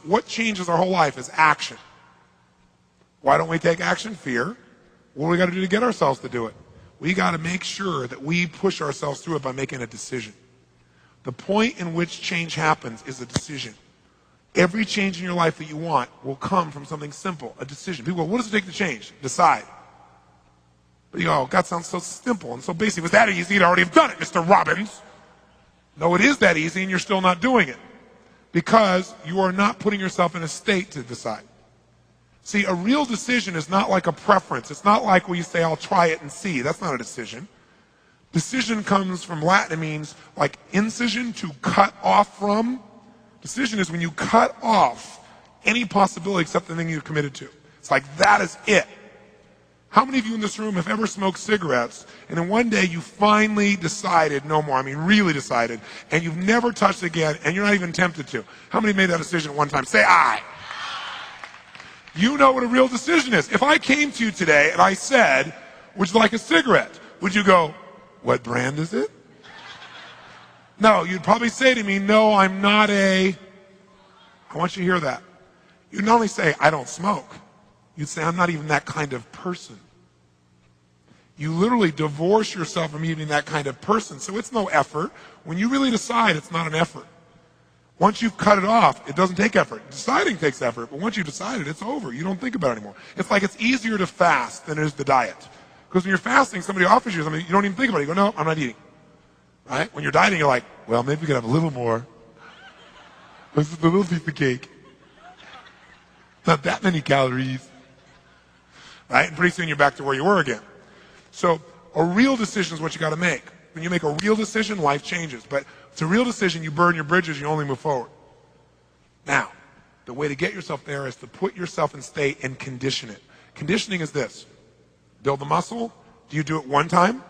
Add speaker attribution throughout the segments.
Speaker 1: What changes our whole life is action. Why don't we take action? Fear. What do we got to do to get ourselves to do it? We got to make sure that we push ourselves through it by making a decision. The point in which change happens is a decision. Every change in your life that you want will come from something simple, a decision. People go, what does it take to change? Decide. But you go, oh, God sounds so simple and so basic. If it was that easy, you'd already have done it, Mr. Robbins. No, it is that easy and you're still not doing it because you are not putting yourself in a state to decide. See, a real decision is not like a preference. It's not like where you say, I'll try it and see. That's not a decision. Decision comes from Latin. It means like incision, to cut off from. Decision is when you cut off any possibility except the thing you've committed to. It's like that is it. How many of you in this room have ever smoked cigarettes and then one day you finally decided no more, I mean really decided, and you've never touched it again and you're not even tempted to? How many made that decision at one time? Say aye. You know what a real decision is. If I came to you today and I said, would you like a cigarette? Would you go, what brand is it? No, you'd probably say to me, no, I'm not I want you to hear that. You'd not only say, I don't smoke. You'd say, I'm not even that kind of person. You literally divorce yourself from even that kind of person. So it's no effort. When you really decide, it's not an effort. Once you've cut it off, it doesn't take effort. Deciding takes effort, but once you've decided, it's over. You don't think about it anymore. It's like it's easier to fast than it is to diet. Because when you're fasting, somebody offers you something, you don't even think about it. You go, no, I'm not eating. Right? When you're dieting, you're like, well, maybe we could have a little more. This is a little piece of cake. Not that many calories. Right? And pretty soon you're back to where you were again. So a real decision is what you got to make. When you make a real decision, life changes. But it's a real decision, you burn your bridges, you only move forward. Now, the way to get yourself there is to put yourself in state and condition it. Conditioning is this. Build the muscle. Do you do it one time?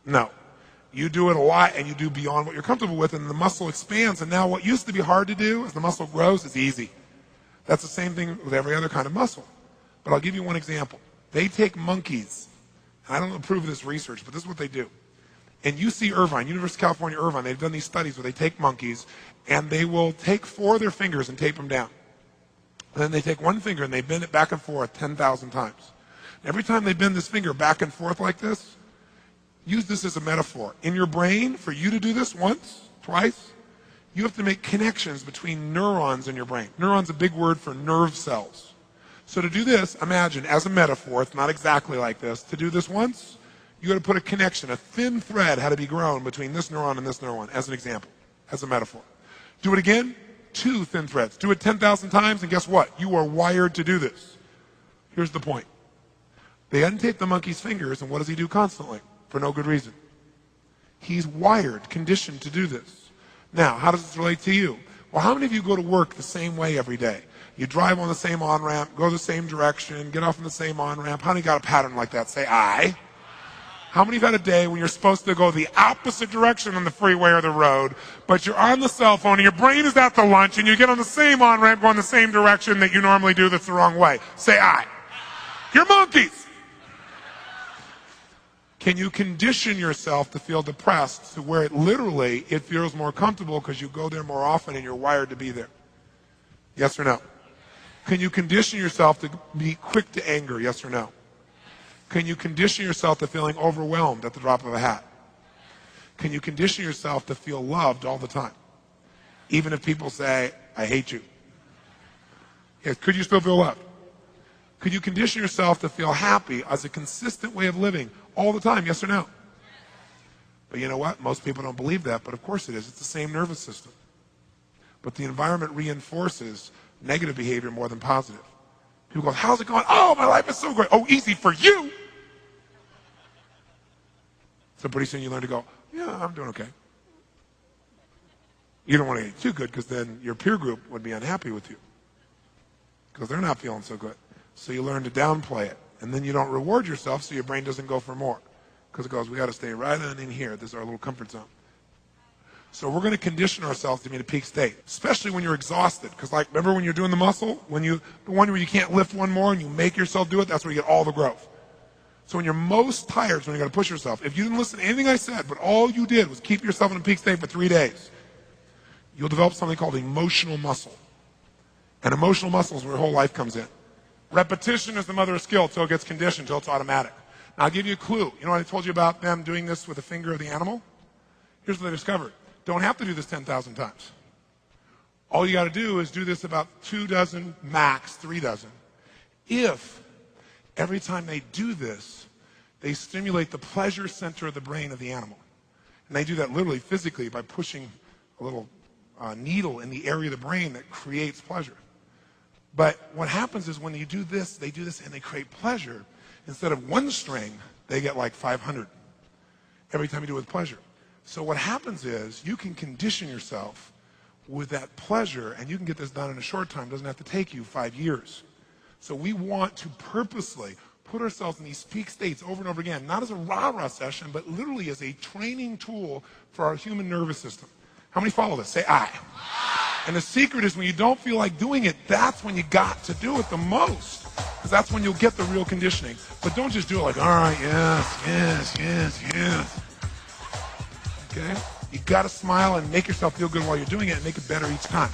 Speaker 1: No. You do it a lot and you do beyond what you're comfortable with and the muscle expands. And now what used to be hard to do as the muscle grows is easy. That's the same thing with every other kind of muscle. But I'll give you one example. They take monkeys. I don't approve of this research, but this is what they do. And UC Irvine, University of California, Irvine, they've done these studies where they take monkeys and they will take 4 of their fingers and tape them down. And then they take one finger and they bend it back and forth 10,000 times. Every time they bend this finger back and forth like this, use this as a metaphor. In your brain, for you to do this once, twice, you have to make connections between neurons in your brain. Neuron's a big word for nerve cells. So to do this, imagine, as a metaphor, it's not exactly like this, to do this once, you got to put a connection, a thin thread had to be grown between this neuron and this neuron, as an example, as a metaphor. Do it again, 2 thin threads. Do it 10,000 times, and guess what? You are wired to do this. Here's the point. They untape the monkey's fingers, and what does he do constantly? For no good reason. He's wired, conditioned to do this. Now, how does this relate to you? Well, how many of you go to work the same way every day? You drive on the same on-ramp, go the same direction, get off on the same on-ramp. How many got a pattern like that? Say, I. How many have had a day when you're supposed to go the opposite direction on the freeway or the road, but you're on the cell phone and your brain is at the lunch and you get on the same on-ramp going the same direction that you normally do that's the wrong way? Say, I. You're monkeys. Can you condition yourself to feel depressed to where it feels more comfortable because you go there more often and you're wired to be there? Yes or no? Can you condition yourself to be quick to anger? Yes or no? Can you condition yourself to feeling overwhelmed at the drop of a hat? Can you condition yourself to feel loved all the time? Even if people say, I hate you. Yes, could you still feel loved? Could you condition yourself to feel happy as a consistent way of living all the time? Yes or no? But you know what? Most people don't believe that, but of course it is. It's the same nervous system. But the environment reinforces negative behavior more than positive. People go, how's it going? Oh, my life is so great. Oh, easy for you. So pretty soon you learn to go, yeah, I'm doing okay. You don't want to get too good because then your peer group would be unhappy with you because they're not feeling so good. So you learn to downplay it. And then you don't reward yourself so your brain doesn't go for more. Because it goes, we got to stay right on in here. This is our little comfort zone. So we're going to condition ourselves to be in a peak state, especially when you're exhausted. Because like, remember when you're doing the muscle? The one where you can't lift one more and you make yourself do it, that's where you get all the growth. So when you're most tired is when you got to push yourself. If you didn't listen to anything I said, but all you did was keep yourself in a peak state for 3 days, you'll develop something called emotional muscle. And emotional muscles where your whole life comes in. Repetition is the mother of skill until it gets conditioned, until it's automatic. Now, I'll give you a clue. You know what I told you about them doing this with the finger of the animal? Here's what they discovered. Don't have to do this 10,000 times. All you got to do is do this about 2 dozen, max 3 dozen. If every time they do this, they stimulate the pleasure center of the brain of the animal. And they do that literally physically by pushing a little needle in the area of the brain that creates pleasure. But what happens is when you do this, they do this and they create pleasure. Instead of 1 string, they get like 500 every time you do it with pleasure. So what happens is you can condition yourself with that pleasure, and you can get this done in a short time. It doesn't have to take you 5 years. So we want to purposely put ourselves in these peak states over and over again, not as a rah-rah session, but literally as a training tool for our human nervous system. How many follow this? Say aye. And the secret is when you don't feel like doing it, that's when you got to do it the most. Because that's when you'll get the real conditioning. But don't just do it like, all right, yes. Okay? You got to smile and make yourself feel good while you're doing it and make it better each time.